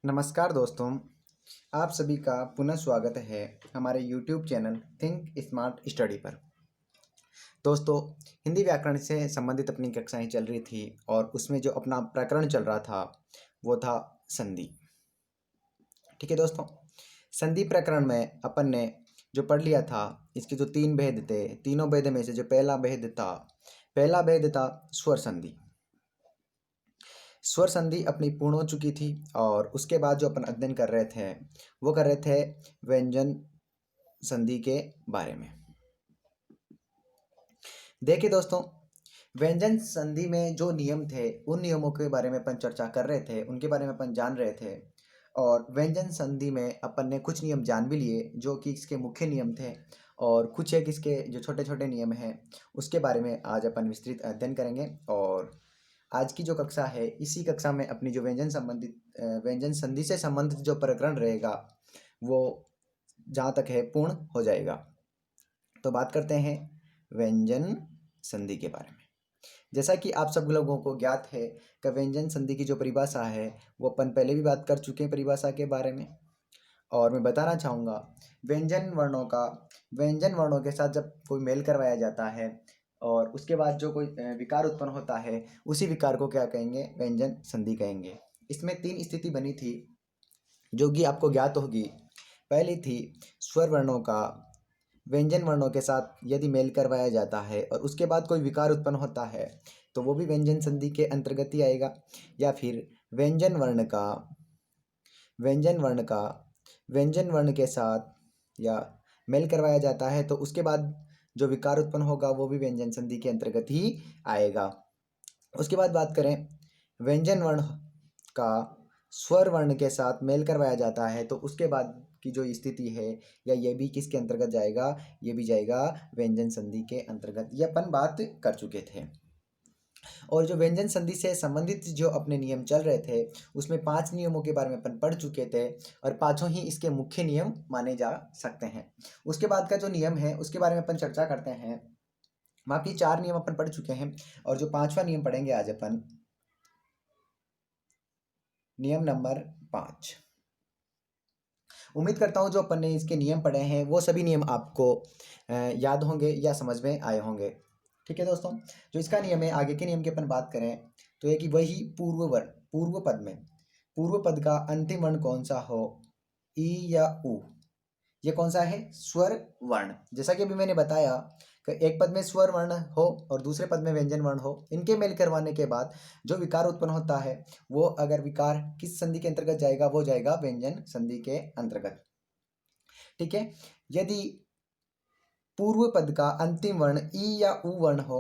नमस्कार दोस्तों, आप सभी का पुनः स्वागत है हमारे YouTube channel think smart study पर। दोस्तों, हिंदी व्याकरण से संबंधित अपनी कक्षाएं चल रही थी और उसमें जो अपना प्रकरण चल रहा था वो था संधि। ठीक है दोस्तों, संधि प्रकरण में अपन ने जो पढ़ लिया था, इसके जो तीन भेद थे, तीनों भेद में से जो पहला भेद था स्वर संधि। स्वर संधि अपनी पूर्ण हो चुकी थी और उसके बाद जो अपन अध्ययन कर रहे थे वो कर रहे थे व्यंजन संधि के बारे में। देखिए दोस्तों, व्यंजन संधि में जो नियम थे उन नियमों के बारे में अपन चर्चा कर रहे थे, उनके बारे में अपन जान रहे थे। और व्यंजन संधि में अपन ने कुछ नियम जान भी लिए जो कि इसके मुख्य नियम थे, और कुछ एक इसके जो छोटे छोटे नियम हैं उसके बारे में आज अपन विस्तृत अध्ययन करेंगे। और आज की जो कक्षा है, इसी कक्षा में अपनी जो व्यंजन संधि से संबंधित जो प्रकरण रहेगा वो जहाँ तक है पूर्ण हो जाएगा। तो बात करते हैं व्यंजन संधि के बारे में। जैसा कि आप सब लोगों को ज्ञात है कि व्यंजन संधि की जो परिभाषा है वो अपन पहले भी बात कर चुके हैं परिभाषा के बारे में, और मैं बताना चाहूँगा व्यंजन वर्णों के साथ जब कोई मेल करवाया जाता है और उसके बाद जो कोई विकार उत्पन्न होता है उसी विकार को क्या कहेंगे, व्यंजन संधि कहेंगे। इसमें तीन स्थिति बनी थी जो कि आपको ज्ञात होगी। पहली थी स्वर वर्णों का व्यंजन वर्णों के साथ यदि मेल करवाया जाता है और उसके बाद कोई विकार उत्पन्न होता है तो वो भी व्यंजन संधि के अंतर्गत ही आएगा। या फिर व्यंजन वर्ण के साथ या मेल करवाया जाता है तो उसके बाद जो विकार उत्पन्न होगा वो भी व्यंजन संधि के अंतर्गत ही आएगा। उसके बाद बात करें व्यंजन वर्ण का स्वर वर्ण के साथ मेल करवाया जाता है तो उसके बाद की जो स्थिति है या ये भी किसके अंतर्गत जाएगा, ये भी जाएगा व्यंजन संधि के अंतर्गत। ये अपन बात कर चुके थे। और जो व्यंजन संधि से संबंधित जो अपने नियम चल रहे थे उसमें 5 नियमों के बारे में अपन पढ़ चुके थे और पांचों ही इसके मुख्य नियम माने जा सकते हैं। उसके बाद का जो नियम है उसके बारे में अपन चर्चा करते हैं। बाकी 4 नियम अपन पढ़ चुके हैं और जो 5वां नियम पढ़ेंगे आज अपन, नियम नंबर 5। उम्मीद करता हूँ जो अपन ने इसके नियम पढ़े हैं वो सभी नियम आपको याद होंगे या समझ में आए होंगे। ठीक है दोस्तों, जो इसका नियम है, आगे के नियम की अपन बात करें तो ये कि वही पूर्व पद का अंतिम वर्ण कौन सा हो, ई या उ। ये कौन सा है, स्वर वर्ण। जैसा कि अभी मैंने बताया कि एक पद में स्वर वर्ण हो और दूसरे पद में व्यंजन वर्ण हो, इनके मेल करवाने के बाद जो विकार उत्पन्न होता है वो अगर विकार किस संधि के अंतर्गत जाएगा, वो जाएगा व्यंजन संधि के अंतर्गत। ठीक है, यदि पूर्व पद का अंतिम वर्ण ई या उ वर्ण हो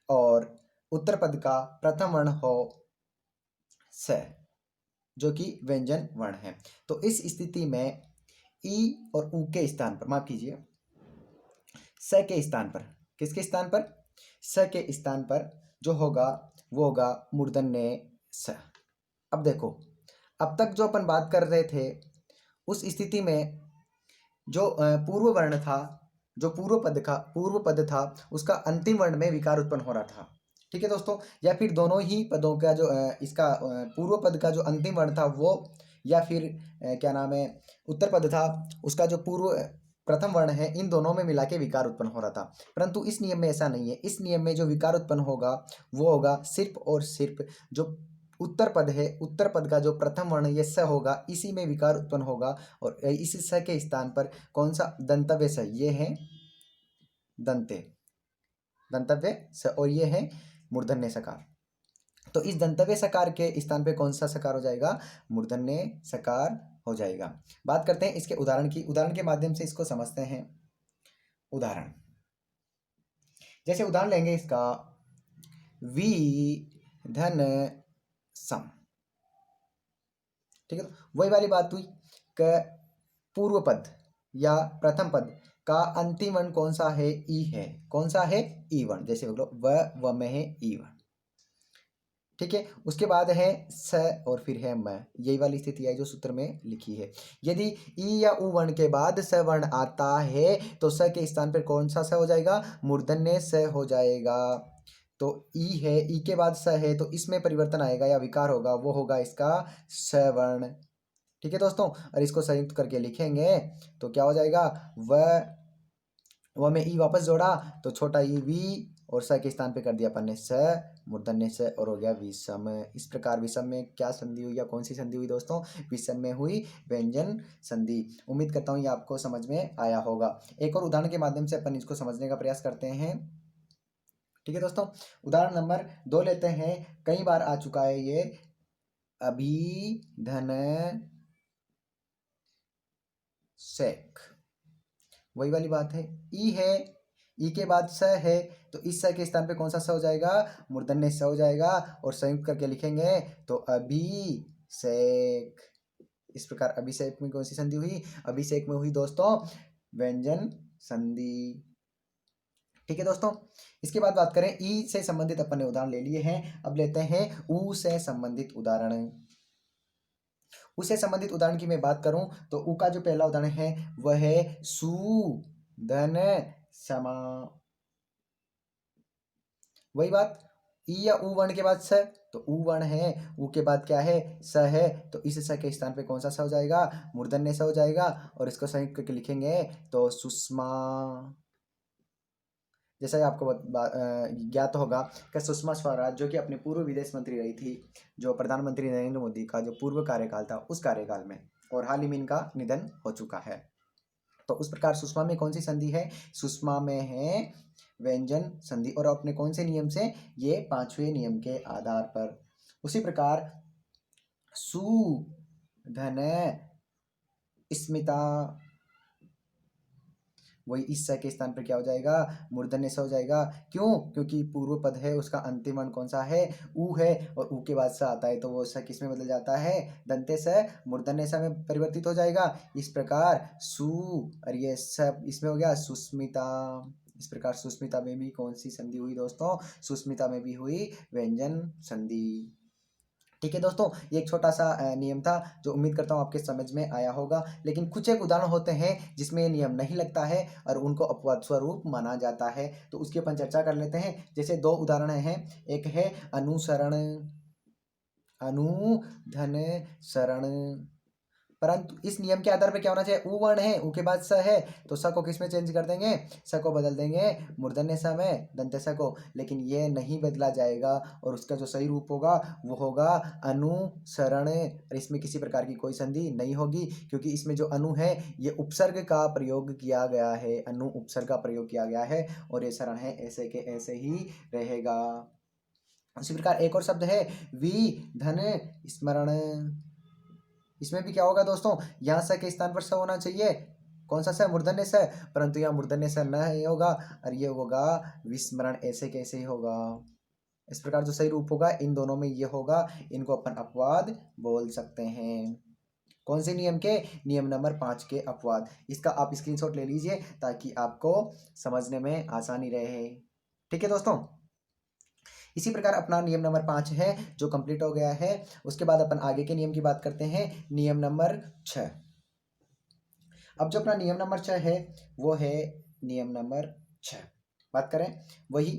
और उत्तर पद का प्रथम वर्ण हो स, जो कि व्यंजन वर्ण है, तो इस स्थिति में ई और उ के स्थान पर, माफ कीजिए, स के स्थान पर, किसके स्थान पर, स के स्थान पर जो होगा वो होगा मूर्धन्य स। अब देखो, अब तक जो अपन बात कर रहे थे उस स्थिति में जो पूर्व वर्ण था, जो पूर्व पद था उसका अंतिम वर्ण में विकार उत्पन्न हो रहा था। ठीक है दोस्तों, या फिर दोनों ही पदों का जो इसका पूर्व पद का जो अंतिम वर्ण था वो, या फिर क्या नाम है, उत्तर पद था उसका जो प्रथम वर्ण है, इन दोनों में मिला के विकार उत्पन्न हो रहा था। परंतु इस नियम में ऐसा नहीं है। इस नियम में जो विकार उत्पन्न होगा वो होगा सिर्फ और सिर्फ जो उत्तर पद है, उत्तर पद का जो प्रथम वर्ण ये स होगा, इसी में विकार उत्पन्न होगा। और इसी स के स्थान पर कौन सा, दंतव्य स, ये है दंतव्य स और ये है मूर्धन्य सकार। तो इस दंतव्य सकार के स्थान पे कौन सा सकार हो जाएगा, मूर्धन्य सकार हो जाएगा। बात करते हैं इसके उदाहरण की, उदाहरण के माध्यम से इसको समझते हैं। उदाहरण, जैसे उदाहरण लेंगे इसका, वी धन सम। ठीक है, तो वही वाली बात हुई कि पूर्व पद या प्रथम पद का अंतिम वर्ण कौन सा है, ई है। कौन सा है, ई वर्ण। जैसे बोलो व में है ई वर्ण। ठीक है, उसके बाद है स और फिर है म, यही वाली स्थिति है जो सूत्र में लिखी है। यदि ई या उ वर्ण के बाद स वर्ण आता है तो स के स्थान पर कौन सा स हो जाएगा, मूर्धन्य स हो जाएगा। तो ई है, ई के बाद स है, तो इसमें परिवर्तन आएगा या विकार होगा, वो होगा इसका स वर्ण। ठीक है दोस्तों, और इसको संयुक्त करके लिखेंगे तो क्या हो जाएगा, व में ई वापस जोड़ा तो छोटा ई वी, और स के स्थान पे कर दिया अपन ने स, मूर्धन्य स, और हो गया विषम। इस प्रकार विषम में क्या संधि हुई या कौन सी संधि हुई दोस्तों, विषम में हुई व्यंजन संधि। उम्मीद करता हूँ ये आपको समझ में आया होगा। एक और उदाहरण के माध्यम से अपन इसको समझने का प्रयास करते हैं। ठीक है दोस्तों, उदाहरण नंबर 2 लेते हैं। कई बार आ चुका है ये, अभिधन सेक, वही वाली बात है। ई है, ई के बाद स है, तो इस स के स्थान पे कौन सा स हो जाएगा, मूर्धन्य स हो जाएगा, और संयुक्त करके लिखेंगे तो अभिषेक। इस प्रकार अभिषेक में कौन सी संधि हुई, अभिषेक में हुई दोस्तों व्यंजन संधि। ठीक है दोस्तों, इसके बाद बात करें ई से संबंधित अपन ने उदाहरण ले लिए हैं। अब लेते हैं ऊ से संबंधित उदाहरण। उससे संबंधित उदाहरण की मैं बात करूं तो ऊ का जो पहला उदाहरण है वह है सु धन समा। वही बात, ई या ऊ वर्ण के बाद स, तो ऊ वर्ण है, ऊ के बाद क्या है, स है, तो इस स के स्थान पे कौन सा स हो जाएगा, मूर्धन्य स हो जाएगा, और इसको संयुक्त करके लिखेंगे तो सुषमा। जैसा कि आपको ज्ञात होगा कि सुषमा स्वराज जो कि अपने पूर्व विदेश मंत्री रही थी, जो प्रधानमंत्री नरेंद्र मोदी का जो पूर्व कार्यकाल था उस कार्यकाल में, और हाल ही में इनका निधन हो चुका है। तो उस प्रकार सुषमा में कौन सी संधि है, सुषमा में है व्यंजन संधि, और अपने कौन से नियम से, ये 5वें नियम के आधार पर। उसी प्रकार सु धन स्मिता, वही इस स के स्थान पर क्या हो जाएगा, मूर्धन्य स हो जाएगा। क्यों, क्योंकि पूर्व पद है उसका अंतिम वर्ण कौन सा है, ऊ है, और ऊ के बाद स आता है तो वो स किस में बदल जाता है, दंते स मूर्धन्य स में परिवर्तित हो जाएगा। इस प्रकार सु, और ये सब इसमें हो गया सुस्मिता। इस प्रकार सुस्मिता में भी कौन सी संधि हुई दोस्तों, सुस्मिता में भी हुई व्यंजन संधि। ठीक है दोस्तों, ये एक छोटा सा नियम था जो उम्मीद करता हूँ आपके समझ में आया होगा। लेकिन कुछ एक उदाहरण होते हैं जिसमें ये नियम नहीं लगता है और उनको अपवाद स्वरूप माना जाता है, तो उसकी अपन चर्चा कर लेते हैं। जैसे 2 उदाहरण हैं, एक है अनुसरण, अनुधन शरण, परंतु इस नियम के आधार पर क्या होना चाहिए, ऊ वर्ण है, ऊ के बाद स है, तो स को किस में चेंज कर देंगे, स को बदल देंगे मूर्धन्य स में, दंते स को। लेकिन ये नहीं बदला जाएगा, और उसका जो सही रूप होगा वो होगा अनुसरण। इसमें किसी प्रकार की कोई संधि नहीं होगी, क्योंकि इसमें जो अनु है ये उपसर्ग का प्रयोग किया गया है, अनु उपसर्ग का प्रयोग किया गया है, और ये शरण है ऐसे के ऐसे ही रहेगा। उसी प्रकार एक और शब्द है वि धन स्मरण। इसमें भी क्या होगा दोस्तों, यहाँ स के स्थान पर स होना चाहिए, कौन सा स, मूर्धन्य स, परंतु यहाँ मूर्धन्य स नहीं होगा, और ये होगा विस्मरण, ऐसे कैसे ही होगा। इस प्रकार जो सही रूप होगा इन दोनों में ये होगा, इनको अपन अपवाद बोल सकते हैं। कौन से नियम के, नियम नंबर 5 के अपवाद। इसका आप स्क्रीनशॉट ले लीजिए ताकि आपको समझने में आसानी रहे। ठीक है दोस्तों, इसी प्रकार अपना नियम नंबर 5 है जो कंप्लीट हो गया है। उसके बाद अपन आगे के नियम की बात करते हैं, नियम नंबर 6। अब जो अपना नियम नंबर 6 है वो है नियम नंबर 6। बात करें वही,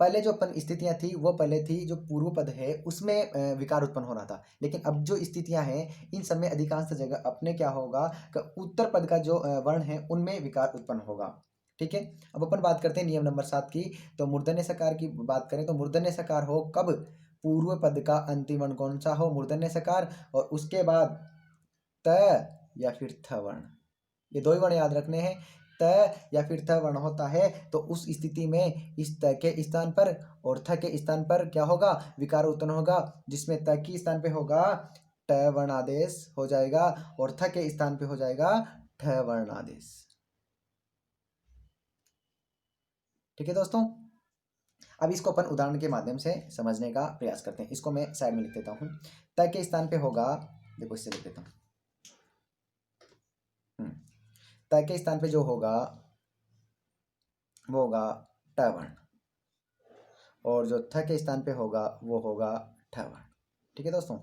पहले जो अपन स्थितियां थी वो पहले थी जो पूर्व पद है उसमें विकार उत्पन्न हो रहा था, लेकिन अब जो स्थितियां हैं इन सब में अधिकांश जगह अपने क्या होगा कि उत्तर पद का जो वर्ण है उनमें विकार उत्पन्न होगा। ठीक है, अब अपन बात करते हैं नियम नंबर 7 की। तो मूर्धन्य सकार की बात करें तो मूर्धन्य सकार हो कब, पूर्व पद का अंतिम वर्ण कौन सा हो, मूर्धन्य सकार, और उसके बाद त या फिर थ वर्ण, ये 2 ही वर्ण याद रखने हैं। त या फिर थ वर्ण होता है तो उस स्थिति में इस त के स्थान पर और थ के स्थान पर क्या होगा, विकार उत्पन्न होगा, जिसमें त के स्थान पे होगा ट वर्ण आदेश हो जाएगा, और थ के स्थान पे हो जाएगा ठ वर्ण आदेश। ठीक है दोस्तों, अब इसको अपन उदाहरण के माध्यम से समझने का प्रयास करते हैं। इसको मैं साइड में लिख देता हूँ। त के स्थान पे होगा, देखो इससे लिख देता हूँ, त के स्थान पे जो होगा वो होगा ट वर्ण, और जो थ के स्थान पे होगा वो होगा ठ वर्ण। ठीक है दोस्तों,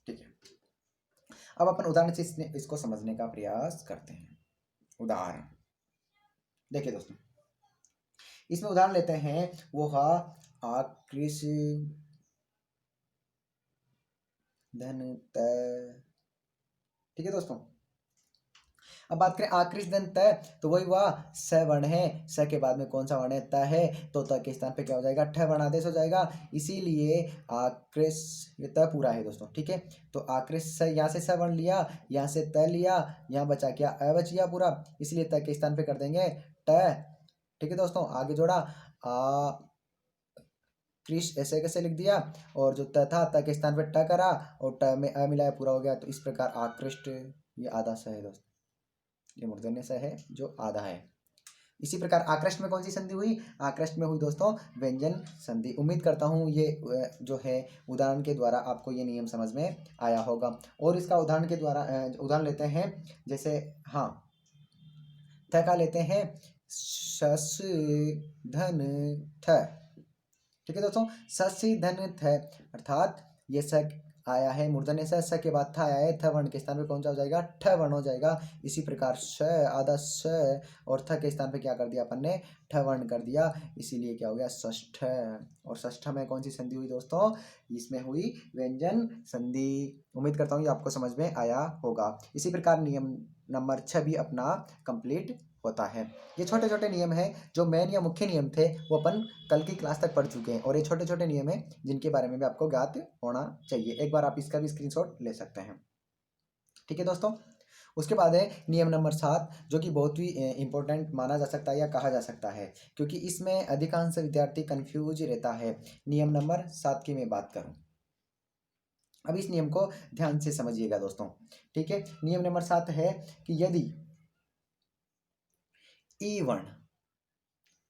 ठीक है। अब अपन उदाहरण से इसको समझने का प्रयास करते हैं। उदाहरण देखिए दोस्तों, इसमें उदाहरण लेते हैं वो हा आकृष धन त। ठीक है दोस्तों, अब बात करें आकृष धन त, तो वही हुआ स वर्ण है, स के बाद में कौन सा वर्ण है, त है, तो त के स्थान पे क्या हो जाएगा, ठ वर्ण आदेश हो जाएगा। इसीलिए आकृष, ये त पूरा है दोस्तों। ठीक है, तो आकृष स, यहाँ से स वर्ण लिया, यहाँ से त लिया, यहाँ बचा क्या, अ बच गया पूरा, इसलिए त के स्थान पे कर देंगे ट। ठीक है दोस्तों, आगे जोड़ा आ कृष, ऐसे कैसे लिख दिया, और जो त था त के स्थान पे ट करा और ट में अ मिलाया, पूरा हो गया। तो इस प्रकार आकृष्ट, ये आधा स है दोस्तों, ये मूर्धन्य स है जो आधा है। इसी प्रकार आकृष्ट में कौन सी संधि हुई, आकृष्ट में हुई दोस्तों व्यंजन संधि। उम्मीद करता हूँ ये जो है उदाहरण के द्वारा आपको ये नियम समझ में आया होगा। और इसका उदाहरण के द्वारा उदाहरण लेते हैं, जैसे हाँ थ का लेते हैं, शस धन थ। ठीक है दोस्तों, ससी धन थ, अर्थात ये स आया है मूर्धन्य स के बाद था आया है, थ वर्ण के स्थान पे कौन सा हो जाएगा, ठ वर्ण हो जाएगा। इसी प्रकार श, आधा श, और थ के स्थान पे क्या कर दिया अपन ने, ठ वर्ण कर दिया, इसीलिए क्या हो गया षष्ठ। और षष्ठ में कौन सी संधि हुई दोस्तों, इसमें हुई व्यंजन संधि। उम्मीद करता हूँ ये आपको समझ में आया होगा। इसी प्रकार नियम नंबर 6 भी अपना कंप्लीट होता है। ये छोटे छोटे नियम हैं, जो मेन या मुख्य नियम थे वो अपन कल की क्लास तक पढ़ चुके हैं, और ये छोटे छोटे नियम हैं जिनके बारे में भी आपको ज्ञात होना चाहिए। एक बार आप इसका भी स्क्रीनशॉट ले सकते हैं। ठीक है दोस्तों, उसके बाद है नियम नंबर 7, जो कि बहुत ही इंपॉर्टेंट माना जा सकता है या कहा जा सकता है, क्योंकि इसमें अधिकांश विद्यार्थी कंफ्यूज रहता है। नियम नंबर 7 की मैं बात करूं, अब इस नियम को ध्यान से समझिएगा दोस्तों। ठीक है, नियम नंबर 7 है कि यदि ई वर्ण,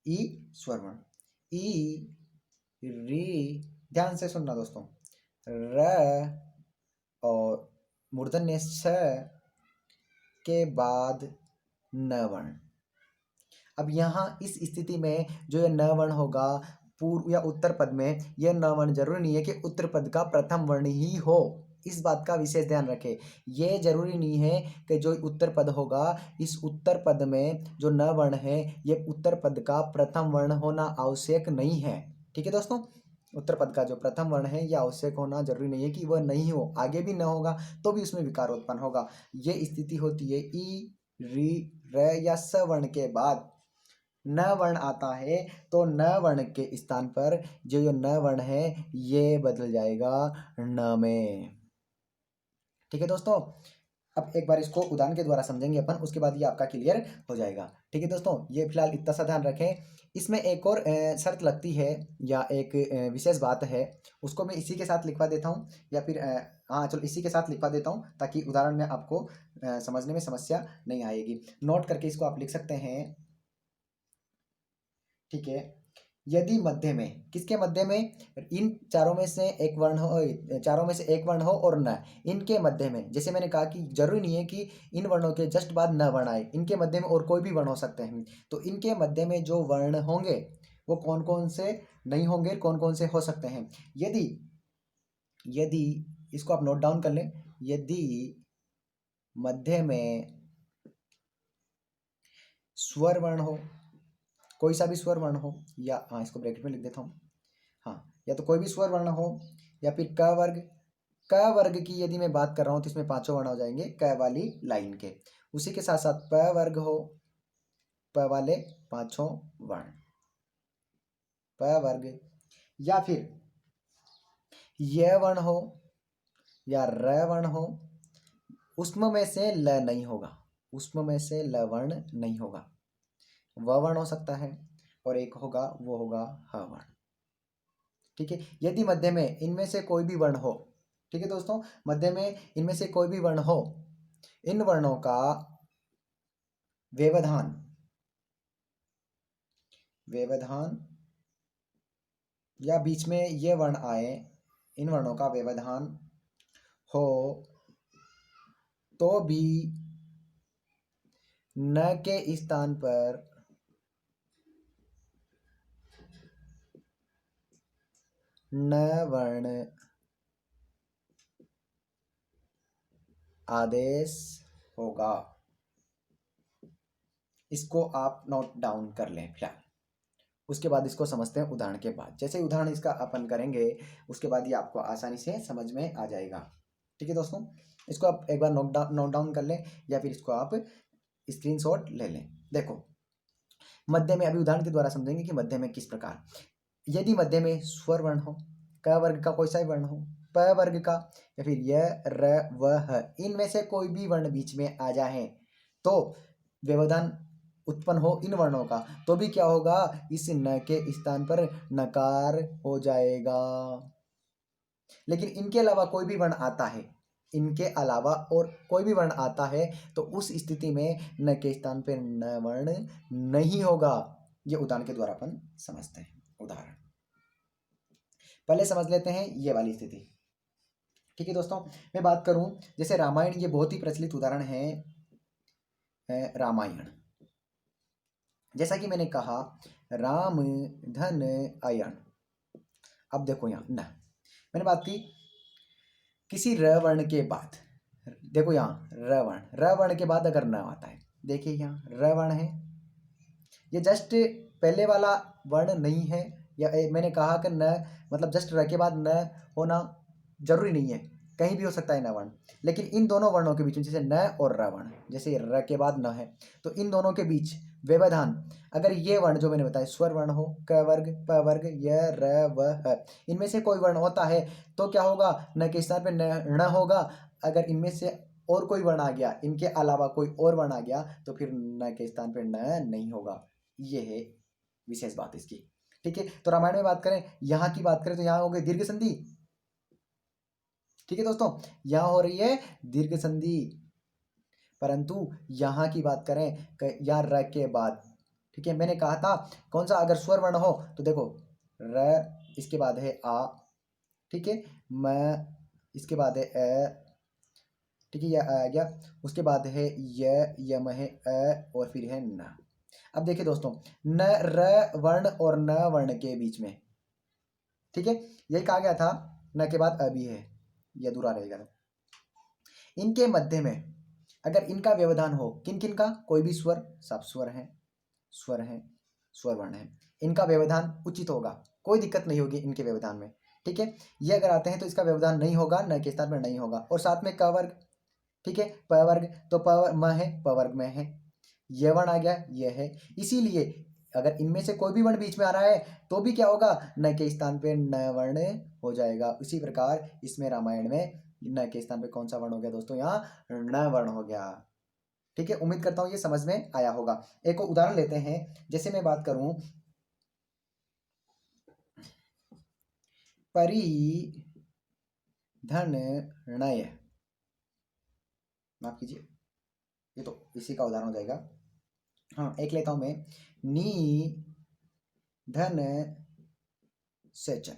ई स्वर वर्ण, ई री, ध्यान से सुनना दोस्तों, र और मूर्धन्य स के बाद न वर्ण। अब यहाँ इस स्थिति में जो ये न वर्ण होगा पूर्व या उत्तर पद में, यह न वर्ण जरूरी नहीं है कि उत्तर पद का प्रथम वर्ण ही हो। इस बात का विशेष ध्यान रखें, यह जरूरी नहीं है कि जो उत्तर पद होगा, इस उत्तर पद में जो न वर्ण है, ये उत्तर पद का प्रथम वर्ण होना आवश्यक नहीं है। ठीक है दोस्तों, उत्तर पद का जो प्रथम वर्ण है यह आवश्यक होना जरूरी नहीं है कि वह नहीं हो, आगे भी न होगा तो भी उसमें विकार उत्पन्न होगा। ये स्थिति होती है ई री र या स वर्ण के बाद न वर्ण आता है, तो न वर्ण के स्थान पर जो ये न वर्ण है ये बदल जाएगा न में। ठीक है दोस्तों, अब एक बार इसको उदाहरण के द्वारा समझेंगे अपन, उसके बाद ये आपका क्लियर हो जाएगा। ठीक है दोस्तों, ये फिलहाल इतना सा ध्यान रखें। इसमें एक और शर्त लगती है या एक विशेष बात है, उसको मैं इसी के साथ लिखवा देता हूँ, या फिर हाँ चलो इसी के साथ लिखवा देता हूँ, ताकि उदाहरण में आपको समझने में समस्या नहीं आएगी। नोट करके इसको आप लिख सकते हैं। ठीक है, यदि मध्य में, किसके मध्य में, इन चारों में से एक वर्ण हो, चारों में से एक वर्ण हो और न, इनके मध्य में, जैसे मैंने कहा कि जरूरी नहीं है कि इन वर्णों के जस्ट बाद न वर्ण आए, इनके मध्य में और कोई भी वर्ण हो सकते हैं। तो इनके मध्य में जो वर्ण होंगे वो कौन कौन से नहीं होंगे, कौन कौन से हो सकते हैं। यदि यदि इसको आप नोट डाउन कर लें, यदि मध्य में स्वर वर्ण हो, कोई सा भी स्वर वर्ण हो, या हाँ इसको ब्रैकेट में लिख देता हूँ, हाँ या तो कोई भी स्वर वर्ण हो, या फिर क वर्ग, क वर्ग की यदि मैं बात कर रहा हूँ तो इसमें पांचों वर्ण हो जाएंगे क वाली लाइन के। उसी के साथ साथ प वर्ग हो, प वाले पांचों वर्ण, प वर्ग, या फिर य वर्ण हो या र वर्ण हो, उष्म में से ल नहीं होगा, उष्म में से ल वर्ण नहीं होगा, व वर्ण हो सकता है, और एक होगा वो होगा ह वर्ण। ठीक है, यदि मध्य में इनमें से कोई भी वर्ण हो, ठीक है दोस्तों, मध्य में इनमें से कोई भी वर्ण हो, इन वर्णों का व्यवधान, व्यवधान या बीच में ये वर्ण आए, इन वर्णों का व्यवधान हो तो भी न के स्थान पर न वर्ण आदेश होगा। इसको आप नोट डाउन कर लें फिलहाल। उसके बाद इसको समझते हैं उदाहरण के बाद। जैसे उदाहरण इसका अपन करेंगे उसके बाद ये आपको आसानी से समझ में आ जाएगा। ठीक है दोस्तों, इसको आप एक बार नोट डाउन कर लें या फिर इसको आप स्क्रीनशॉट ले लें। देखो मध्य में, अभी उदाहरण के द्वारा समझेंगे कि मध्य में किस प्रकार, यदि मध्य में स्वर वर्ण हो, क वर्ग का कोई सा भी वर्ण हो, प वर्ग का या फिर य र व ह, इनमें से कोई भी वर्ण बीच में आ जाए तो व्यवधान उत्पन्न हो इन वर्णों का, तो भी क्या होगा, इस न के स्थान पर नकार हो जाएगा। लेकिन इनके अलावा कोई भी वर्ण आता है, इनके अलावा और कोई भी वर्ण आता है तो उस स्थिति में न के स्थान पे न वर्ण नहीं होगा। ये उदाहरण के द्वारा अपन समझते हैं। उदाहरण पहले समझ लेते हैं ये वाली स्थिति। ठीक है दोस्तों, मैं बात करूं जैसे रामायण, ये बहुत ही प्रचलित उदाहरण है रामायण। जैसा कि मैंने कहा राम धन अयन। अब देखो यहाँ न, मैंने बात की किसी र वर्ण के बाद, देखो यहाँ र वर्ण के बाद अगर न आता है, देखिए यहाँ र वर्ण है, ये जस्ट पहले वाला वर्ण नहीं है, या मैंने कहा कि न मतलब जस्ट र के बाद न होना जरूरी नहीं है, कहीं भी हो सकता है न वर्ण। लेकिन इन दोनों वर्णों के बीच में, जैसे न और र वर्ण, जैसे र के बाद न है तो इन दोनों के बीच व्यवधान, अगर ये वर्ण जो मैंने बताया स्वर वर्ण हो, क वर्ग प वर्ग य र व ह, इनमें से कोई वर्ण होता है तो क्या होगा, न के स्थान पे न होगा। अगर इनमें से और कोई वर्ण आ गया, इनके अलावा कोई और वर्ण आ गया तो फिर न के स्थान पे न नहीं होगा। ये है विशेष बात इसकी। ठीक है, तो रामायण में बात करें, यहाँ की बात करें तो यहाँ हो गई दीर्घ संधि। ठीक है दोस्तों, यहाँ हो रही है दीर्घ संधि, परंतु यहाँ की बात करें या र के बाद, ठीक है, मैंने कहा था कौन सा, अगर स्वर वर्ण हो तो देखो र, इसके बाद है आ, ठीक है, म, इसके बाद है अ, ठीक है, यह आ गया, उसके बाद है यम है अ, और फिर है न। अब देखिए दोस्तों, न र वर्ण और न वर्ण के बीच में, ठीक है, यही कहा गया था न के बाद अभी है, यह अधूरा रहेगा। इनके मध्य में अगर इनका व्यवधान हो, किन किन का, कोई भी स्वर, सब स्वर है, स्वर है, स्वर वर्ण है, इनका व्यवधान उचित होगा, कोई दिक्कत नहीं होगी इनके व्यवधान में। ठीक है, ये अगर आते हैं तो इसका व्यवधान नहीं होगा, न के स्थान पर नहीं होगा। और साथ में क वर्ग, ठीक है, प वर्ग तो प म है, प वर्ग में है, ये वर्ण आ गया, ये है, इसीलिए अगर इनमें से कोई भी वर्ण बीच में आ रहा है तो भी क्या होगा, न के स्थान पे न वर्ण हो जाएगा। उसी प्रकार इसमें रामायण में न के स्थान पे कौन सा वर्ण हो गया दोस्तों, यहाँ न वर्ण हो गया। ठीक है, उम्मीद करता हूं ये समझ में आया होगा। एक उदाहरण लेते हैं, जैसे मैं बात करूं परिधनणय, माफ कीजिए, ये तो इसी का उदाहरण हो जाएगा। हाँ, एक लेता हूं मैं, नी धन सेचन।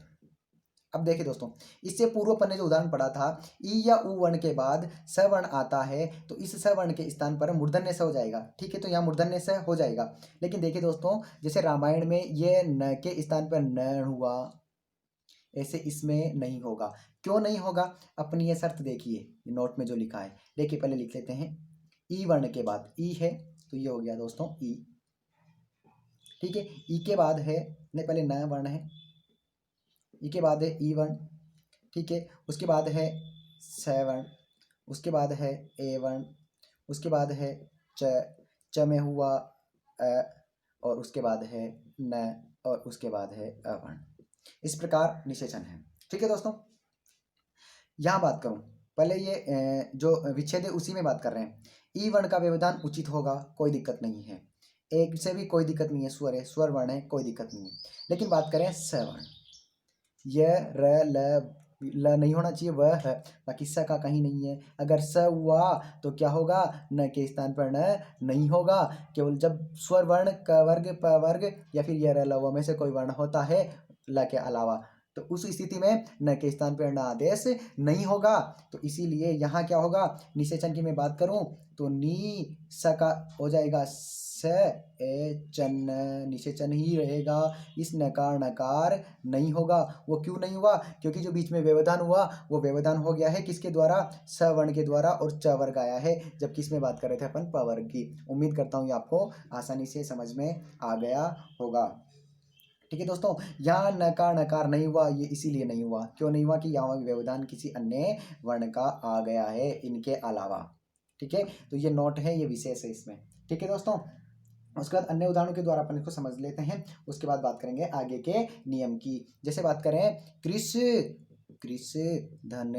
अब देखिए दोस्तों, इससे पूर्व अपन ने जो उदाहरण पढ़ा था, ई या उ वर्ण के बाद स वर्ण आता है तो इस स वर्ण के स्थान पर मूर्धन्य स हो जाएगा। ठीक है, तो यहाँ मूर्धन्य स हो जाएगा। लेकिन देखिए दोस्तों, जैसे रामायण में ये न के स्थान पर न हुआ, ऐसे इसमें नहीं होगा। क्यों नहीं होगा, अपनी ये शर्त देखिए, नोट में जो लिखा है, देखिए पहले लिख लेते हैं, ई वर्ण के बाद ई है तो ये हो गया दोस्तों ई। ठीक है, ई के बाद है, नहीं पहले न वर्ण है, ई के बाद है ई वर्ण, ठीक है, उसके बाद है स वर्ण, उसके बाद है ए वर्ण, उसके बाद है च में हुआ अ, और उसके बाद है न, और उसके बाद है अवर्ण। इस प्रकार निषेचन है। ठीक है दोस्तों, यहाँ बात करूं, पहले ये जो विच्छेद है उसी में बात कर रहे हैं। ई वर्ण का व्यवधान उचित होगा, कोई दिक्कत नहीं है, एक से भी कोई दिक्कत नहीं है, स्वर है, स्वर वर्ण है, कोई दिक्कत नहीं है। लेकिन बात करें स वर्ण, य र ल नहीं होना चाहिए, वह है, बाकी स का कहीं नहीं है। अगर स हुआ तो क्या होगा, न के स्थान पर न नहीं होगा। केवल जब स्वर वर्ण क वर्ग प वर्ग या फिर य र ल व में से कोई वर्ण होता है ल के अलावा, तो उस स्थिति में न के स्थान पर न आदेश नहीं होगा। तो इसीलिए यहाँ क्या होगा, निषेचन की मैं बात करूं तो नी स का हो जाएगा स ए चन, निषेचन ही रहेगा। इस नकार नकार नहीं होगा। वो क्यों नहीं हुआ, क्योंकि जो बीच में व्यवधान हुआ वो व्यवधान हो गया है किसके द्वारा, स वर्ण के द्वारा, और च वर्ग आया है, जब किस में बात कर रहे थे अपन, प वर्ग की। उम्मीद करता हूँ ये आपको आसानी से समझ में आ गया होगा। ठीक है दोस्तों, यहाँ नकार नकार नहीं हुआ, ये इसीलिए नहीं हुआ, क्यों नहीं हुआ कि यहाँ व्यवधान किसी अन्य वर्ण का आ गया है इनके अलावा। ठीक है, तो ये नोट है, ये विशेष है इसमें। ठीक है दोस्तों, उसके बाद अन्य उदाहरणों के द्वारा अपन इसको समझ लेते हैं, उसके बाद बात करेंगे आगे के नियम की। जैसे बात करें कृष, कृष धन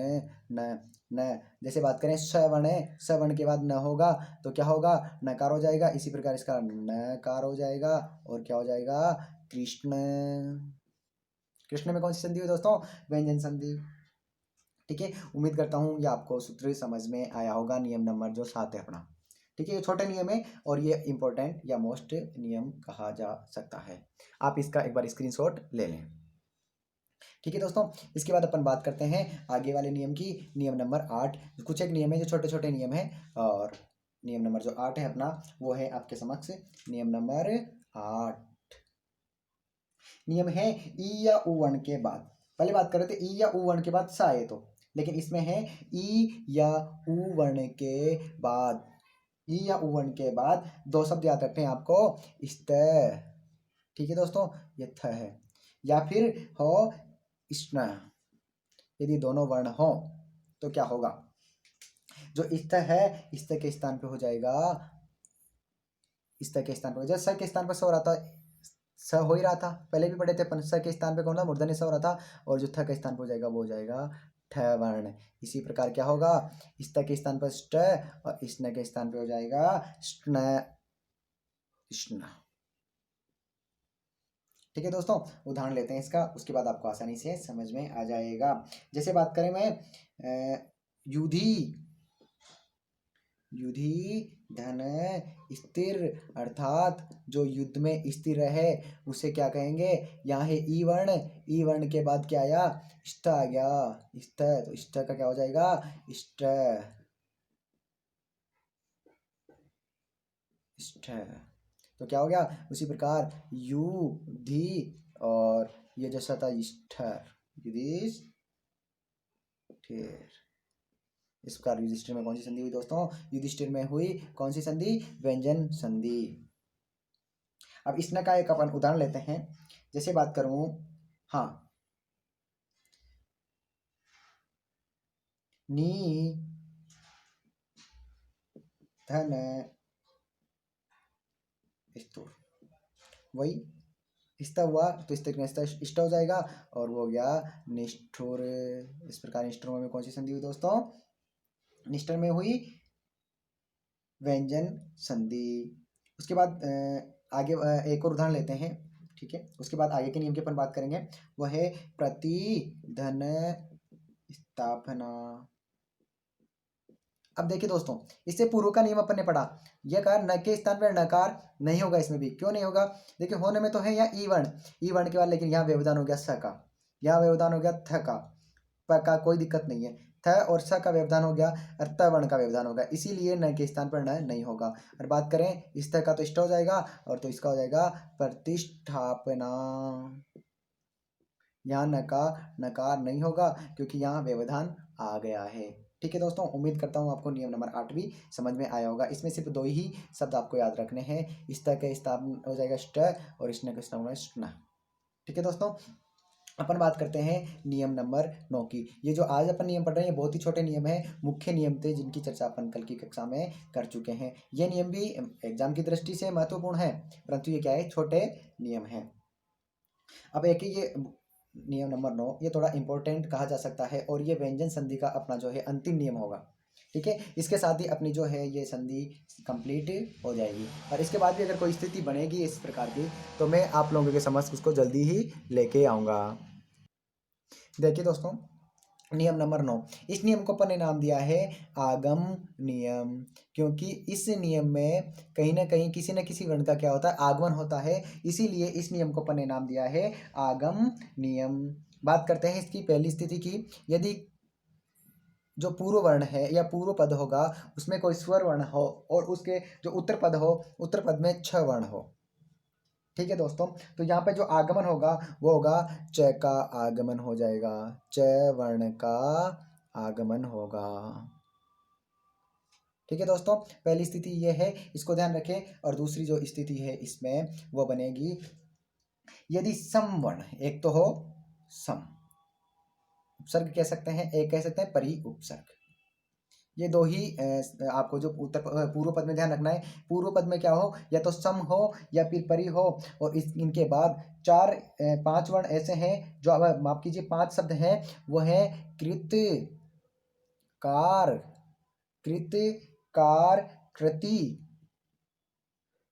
न न, जैसे बात करें सवर्ण, सवर्ण के बाद न होगा तो क्या होगा, नकार हो जाएगा, इसी प्रकार इसका नकार हो जाएगा, और क्या हो जाएगा, कृष्ण। कृष्ण में कौन सी संधि हुई दोस्तों, व्यंजन संधि। ठीक है, उम्मीद करता हूँ ये आपको सूत्र समझ में आया होगा, नियम नंबर जो 7 है अपना। ठीक है, ये छोटे नियम है और ये इंपॉर्टेंट या मोस्ट नियम कहा जा सकता है, आप इसका एक बार स्क्रीनशॉट ले लें। ठीक है दोस्तों, इसके बाद अपन बात करते हैं आगे वाले नियम की, नियम नंबर 8। कुछ एक नियम है जो छोटे छोटे नियम है, और नियम नंबर जो 8 है अपना, वो है आपके समक्ष नियम नंबर 8। नियम है ई या उ वर्ण के बाद, पहले बात कर रहे थे ई या उ वर्ण के बाद सा है तो, लेकिन इसमें है ई या उ वर्ण के बाद, ई या उ वर्ण के बाद दो शब्द याद रखते हैं आपको, स्त, ठीक है दोस्तों, ये थ है, या फिर हो स्न। यदि दोनों वर्ण हो तो क्या होगा, जो स्त है स्त के स्थान पे हो जाएगा, स्त के स्थान पर, जब स के स्थान पर स हो रहा था, स हो ही रहा था, पहले भी पढ़े थे अपन, स के स्थान पे कौन था, मूर्धन्य स हो रहा था, और जो थ के स्थान पर हो जाएगा वो हो जाएगा ठ वर्ण। इसी प्रकार क्या होगा, स्त के स्थान पर स्ट, और स्न के स्थान पे हो जाएगा स्न, स्न। ठीक है दोस्तों, उदाहरण लेते हैं इसका, उसके बाद आपको आसानी से समझ में आ जाएगा। जैसे बात करें मैं युधि, युधि धन स्थिर, अर्थात जो युद्ध में स्थिर रहे उसे क्या कहेंगे, यहाँ है ई वर्ण, ई वर्ण के बाद क्या आया, ष्ट आ गया, ष्ट, तो ष्ट का क्या हो जाएगा, ष्ट, ष्ट, तो क्या हो गया, उसी प्रकार यु धी, और ये जैसा था युधिष्ठिर, युधिष्ठिर। इस प्रकार युधिष्ठिर में कौन सी संधि हुई दोस्तों, युधिष्ठिर में हुई कौन सी संधि, व्यंजन संधि। अब इसने का एक अपन उदाहरण लेते हैं, जैसे बात करूं, हाँ, नी धन स्तूर, वही स्ता हुआ तो इस तरीके से इष्ट हो जाएगा, और वो हो गया निष्ठुर। इस प्रकार निष्ठुर में कौन सी संधि हुई दोस्तों, निष्ठुर में हुई व्यंजन संधि। उसके बाद आगे एक और उदाहरण लेते हैं। ठीक है, उसके बाद आगे के नियम की अपन बात करेंगे, वह है प्रतिधन स्थापना। अब देखिए दोस्तों, इससे पूर्व का नियम अपन ने पढ़ा, यह कहा न के स्थान पर नकार नहीं होगा, इसमें भी क्यों नहीं होगा, देखिए होने में तो है यहाँ ई वर्ण, ई वर्ण के बाद, लेकिन यहाँ व्यवधान हो गया स का, यहाँ व्यवधान हो गया थ का, प का कोई दिक्कत नहीं है, थ और स का व्यवधान हो गया, और त वर्ण का व्यवधान होगा, इसीलिए न के स्थान पर न नहीं होगा। और बात करें इस का तो इष्ट हो जाएगा, और तो इसका हो जाएगा प्रतिष्ठापना, यहाँ नकार नहीं होगा क्योंकि यहाँ व्यवधान आ गया है। ठीक है दोस्तों, उम्मीद करता हूँ आपको नियम नंबर 8 भी समझ में आया होगा। इसमें सिर्फ दो ही शब्द आपको याद रखने हैं, इस तरह के स्थान हो जाएगा स्ट, और इसने का स्थान होगा स्टना। ठीक है दोस्तों, अपन बात करते हैं नियम नंबर 9 की। ये जो आज अपन नियम पढ़ रहे हैं, ये बहुत ही छोटे नियम है, मुख्य नियम थे जिनकी चर्चा अपन कल की कक्षा में कर चुके हैं। ये नियम भी एग्जाम की दृष्टि से महत्वपूर्ण है, परंतु ये क्या है, छोटे नियम है। अब एक ये नियम नंबर 9, ये थोड़ा इंपॉर्टेंट कहा जा सकता है, और ये व्यंजन संधि का अपना जो है अंतिम नियम होगा। ठीक है, इसके साथ ही अपनी जो है ये संधि कंप्लीट हो जाएगी, और इसके बाद भी अगर कोई स्थिति बनेगी इस प्रकार की, तो मैं आप लोगों के समक्ष उसको जल्दी ही लेके आऊँगा। देखिए दोस्तों, नियम नंबर 9, इस नियम को अपन ने नाम दिया है आगम नियम, क्योंकि इस नियम में कहीं ना कहीं किसी न किसी वर्ण का क्या होता है, आगमन होता है, इसीलिए इस नियम को अपन ने नाम दिया है आगम नियम। बात करते हैं इसकी पहली स्थिति की, यदि जो पूर्व वर्ण है या पूर्व पद होगा उसमें कोई स्वर वर्ण हो, और उसके जो उत्तर पद हो, उत्तर पद में 6 वर्ण हो। ठीक है दोस्तों, तो यहाँ पे जो आगमन होगा वो होगा च का आगमन हो जाएगा, च वर्ण का आगमन होगा। ठीक है दोस्तों, पहली स्थिति ये है, इसको ध्यान रखें, और दूसरी जो स्थिति है इसमें वो बनेगी, यदि सम वर्ण, एक तो हो सम, उपसर्ग कह सकते हैं, एक कह सकते हैं परी उपसर्ग। ये दो ही आपको जो पूर्व पद में ध्यान रखना है। पूर्व पद में क्या हो, या तो सम हो या फिर परी हो, और इनके बाद चार पांच वर्ण ऐसे हैं जो, अब माफ कीजिए, पांच शब्द हैं, वो है कृत, कार, कृत, कार, कृति,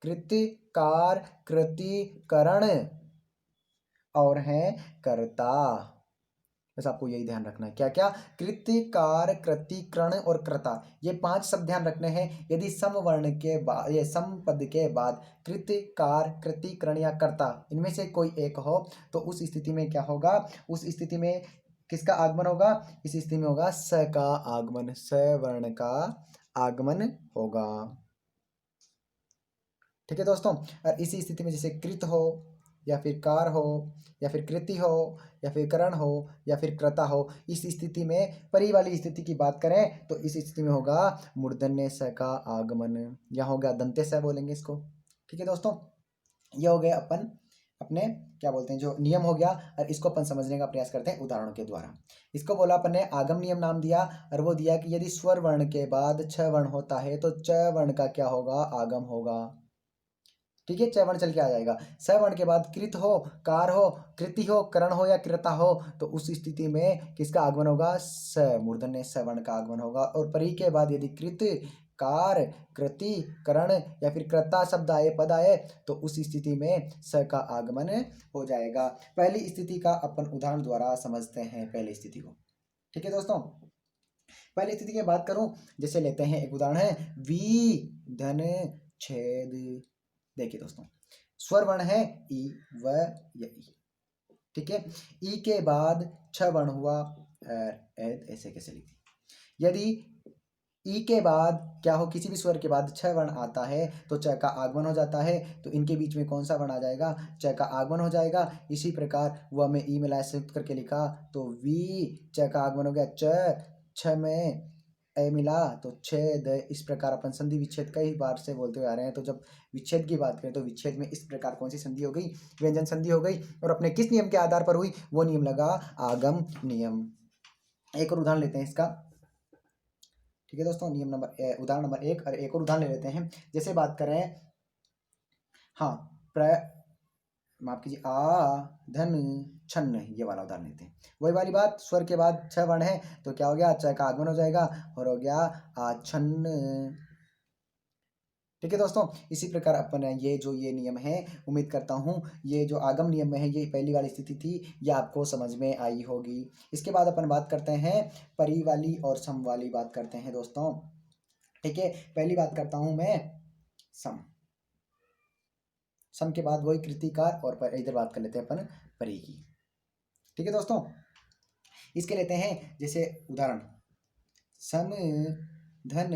कृत, कार, कृति, करण, और है कर्ता। बस आपको यही ध्यान रखना है, क्या क्या, कृत्य, कार, कृति, करण और कर्ता, ये पांच शब्द ध्यान रखने हैं। यदि सम वर्ण के बाद, ये सम पद के बाद कृत्य, कार, कृति, करण या कर्ता इनमें से कोई एक हो, तो उस स्थिति में क्या होगा, उस स्थिति में किसका आगमन होगा, इस स्थिति में होगा स का आगमन, स वर्ण का आगमन होगा। ठीक है दोस्तों। और इसी स्थिति में जैसे कृत हो, या फिर कार हो, या फिर कृति हो, या फिर करण हो, या फिर कृता हो, इस स्थिति में परी वाली स्थिति की बात करें तो इस स्थिति में होगा मूर्धन्य स का आगमन, या होगा दंते स बोलेंगे इसको। ठीक है दोस्तों, ये हो गया अपन अपने क्या बोलते हैं जो नियम हो गया, और इसको अपन समझने का प्रयास करते हैं उदाहरणों के द्वारा। इसको बोला अपन ने आगम नियम नाम दिया, और वो दिया कि यदि स्वर वर्ण के बाद छ वर्ण होता है तो च वर्ण का क्या होगा, आगम होगा। ठीक है, च वर्ण चल के आ जाएगा। स वर्ण के बाद कृत हो, कार हो, कृति हो, करण हो या कृता हो, तो उस स्थिति में किसका आगमन होगा, स, मूर्धन्य स वर्ण का आगमन होगा। और परी के बाद यदि कृत, कार, कृति, करण या फिर कृता शब्द आए, पद आए, तो उस स्थिति में स का आगमन हो जाएगा। पहली स्थिति का अपन उदाहरण द्वारा समझते हैं पहली स्थिति को। ठीक है दोस्तों, पहली स्थिति की बात करूं, जैसे लेते हैं एक उदाहरण है वी धन छेद। देखिए दोस्तों, स्वर वर्ण है ई, व या ई। ठीक है, ई के बाद छ वर्ण हुआ, ऐसे कैसे लिखी, यदि ई के बाद क्या हो, किसी भी स्वर के बाद छ वर्ण आता है तो च का आगमन हो जाता है, तो इनके बीच में कौन सा वर्ण आ जाएगा, च का आगमन हो जाएगा। इसी प्रकार वह में ई मिलाया संयुक्त करके लिखा तो वी, च का आगमन हो गया च, छ में ए मिला तो छेद। इस प्रकार अपन संधि विच्छेद कई बार से बोलते हुए आ रहे हैं, तो जब विच्छेद की बात करें तो विच्छेद में इस प्रकार कौन सी संधि हो गई, व्यंजन संधि हो गई, और अपने किस नियम के आधार पर हुई, वो नियम लगा आगम नियम। एक और उदाहरण लेते हैं इसका। ठीक है दोस्तों, नियम नंबर उदाहरण नंबर एक, और एक और उदाहरण ले लेते हैं। जैसे बात करें, हाँ, माफ कीजिए, आ धन छन्न, ये वाला उदाहरण लेते हैं। वही वाली बात, स्वर के बाद छ वर्ण है तो क्या हो गया, च का आगमन हो जाएगा और हो गया आछन्न। ठीक है दोस्तों, इसी प्रकार अपन ये जो ये नियम है, उम्मीद करता हूँ ये जो आगम नियम में है, ये पहली वाली स्थिति थी, ये आपको समझ में आई होगी। इसके बाद अपन बात करते हैं परी वाली और सम वाली बात करते हैं दोस्तों। ठीक है, पहली बात करता हूं मैं सम, सम के बाद वही कृतिकार, और इधर बात कर लेते हैं अपन परी की। ठीक है दोस्तों, इसके लेते हैं जैसे उदाहरण, सम धन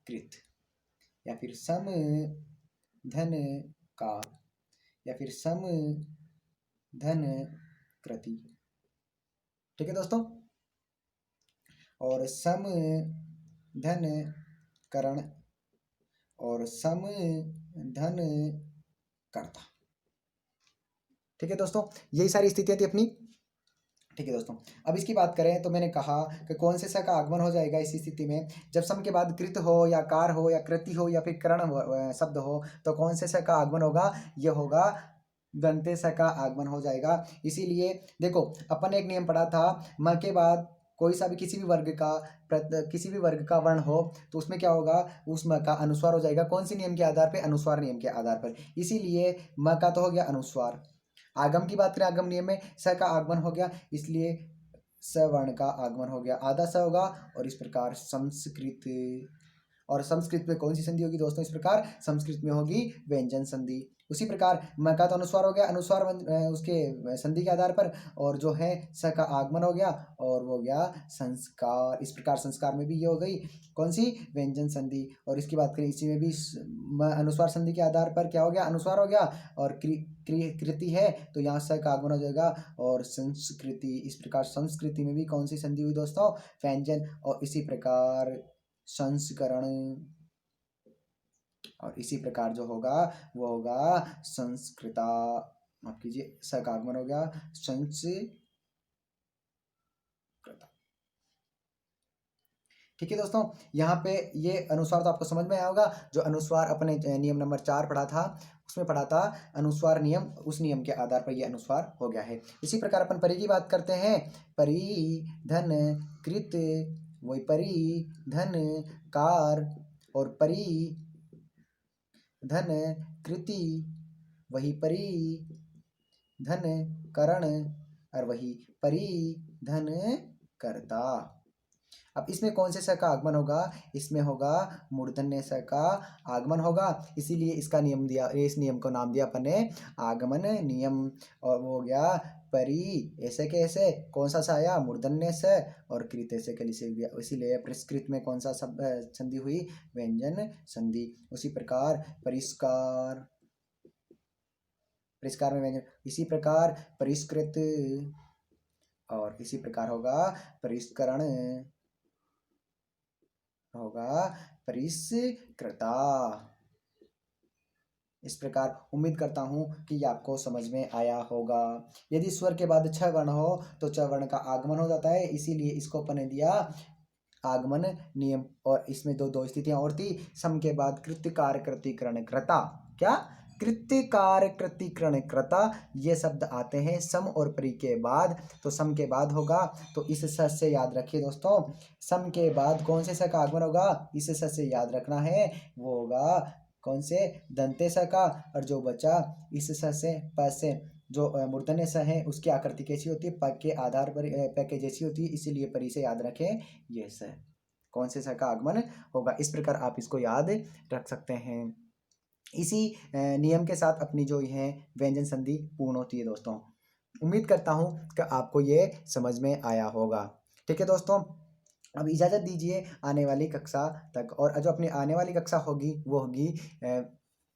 कृत, या फिर सम धन कार, या फिर सम धन कृति। ठीक है दोस्तों, और सम धन करण, और सम धन कर्ता। ठीक है दोस्तों, यही सारी स्थितियां थी अपनी। ठीक है दोस्तों, अब इसकी बात करें तो मैंने कहा कि कौन से स का आगमन हो जाएगा इस स्थिति में, जब सम के बाद कृत हो या कार हो या कृति हो या फिर करण शब्द हो, तो कौन से स का आगमन होगा, यह होगा दंते स का आगमन हो जाएगा। इसीलिए देखो, अपन ने एक नियम पढ़ा था, म के बाद कोई सा भी किसी भी वर्ग का वर्ण हो तो उसमें क्या होगा, उस म का अनुस्वार हो जाएगा। कौन सी नियम के आधार पर, अनुस्वार नियम के आधार पर। इसीलिए म का तो हो गया अनुस्वार। आगम की बात करें, आगम नियम में स का आगमन हो गया, इसलिए स वर्ण का आगमन हो गया, आधा स होगा। और इस प्रकार संस्कृत, और संस्कृत में कौन सी संधि होगी दोस्तों, इस प्रकार संस्कृत में होगी व्यंजन संधि। उसी प्रकार म का तो अनुस्वार हो गया, अनुस्वार उसके संधि के आधार पर, और जो है स का आगमन हो गया, और वो हो गया संस्कार। इस प्रकार संस्कार में भी ये हो गई कौन सी, व्यंजन संधि। और इसकी बात करें, इसी में भी अनुस्वार संधि के आधार पर क्या हो गया, अनुस्वार हो गया, और कृति है तो यहाँ स का आगमन हो जाएगा, और संस्कृति। इस प्रकार संस्कृति में भी कौन सी संधि हुई दोस्तों, व्यंजन। और इसी प्रकार संस्करण, और इसी प्रकार जो होगा वो होगा संस्कृता। माफ कीजिए, स का आगमन हो गया संस्कृता। ठीक है दोस्तों, यहाँ पे ये अनुस्वार तो आपको समझ में आया होगा। जो अनुस्वार अपने नियम नंबर 4 पढ़ा था, उसमें पढ़ा था अनुस्वार नियम, उस नियम के आधार पर ये अनुस्वार हो गया है। इसी प्रकार अपन परि की बात करते हैं। परि, धन, कृत, वही परि, धन, कार, और परि, धन, कृति, वही परि, धन, करण, और वही परि, धन, कर्ता। अब इसमें कौन से स का आगमन होगा? इसमें होगा मूर्धन्य स का आगमन होगा, इसीलिए इसका नियम दिया, इस नियम को नाम दिया अपन ने आगमन नियम। और वो हो गया परि, ऐसे कैसे, कौन सा स आया? मूर्धन्य स, और कृत ऐसे के लिए, इसीलिए परिष्कृत में कौन सा संधि हुई? व्यंजन संधि। उसी प्रकार परिष्कार, परिष्कार में व्यंजन, इसी प्रकार परिष्कृत, और इसी प्रकार होगा परिष्करण, होगा परिष्कृता। इस प्रकार उम्मीद करता हूं कि ये आपको समझ में आया होगा। यदि स्वर के बाद छ वर्ण हो तो च वर्ण का आगमन हो जाता है, इसीलिए इसको अपन ने दिया आगमन नियम। और इसमें दो स्थितियां और थी। सम के बाद कृत्य कार्य कृतिकरण कृता, क्या? कृत्य कार्य कृतिकरण कृता, ये शब्द आते हैं सम और परि के बाद। तो सम के बाद होगा, तो इस स से याद रखिए दोस्तों, सम के बाद कौन से स का आगमन होगा? इस स से याद रखना है, वो होगा कौन से? दंते स का। और जो बचा इस स से, प से, जो मूर्धन्य स है उसकी आकृति कैसी होती है? प के आधार पर, प के जैसी होती है, इसीलिए परि से याद रखें ये स। कौन से स का आगमन होगा? इस प्रकार आप इसको याद रख सकते हैं। इसी नियम के साथ अपनी जो है व्यंजन संधि पूर्ण होती है दोस्तों। उम्मीद करता हूँ कि आपको ये समझ में आया होगा। ठीक है दोस्तों, अब इजाज़त दीजिए आने वाली कक्षा तक। और जो अपनी आने वाली कक्षा होगी वो होगी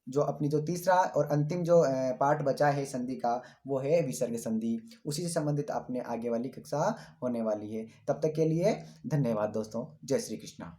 जो अपनी जो तीसरा और अंतिम जो पार्ट बचा है संधि का, वो है विसर्ग संधि। उसी से संबंधित अपने आगे वाली कक्षा होने वाली है। तब तक के लिए धन्यवाद दोस्तों। जय श्री कृष्णा।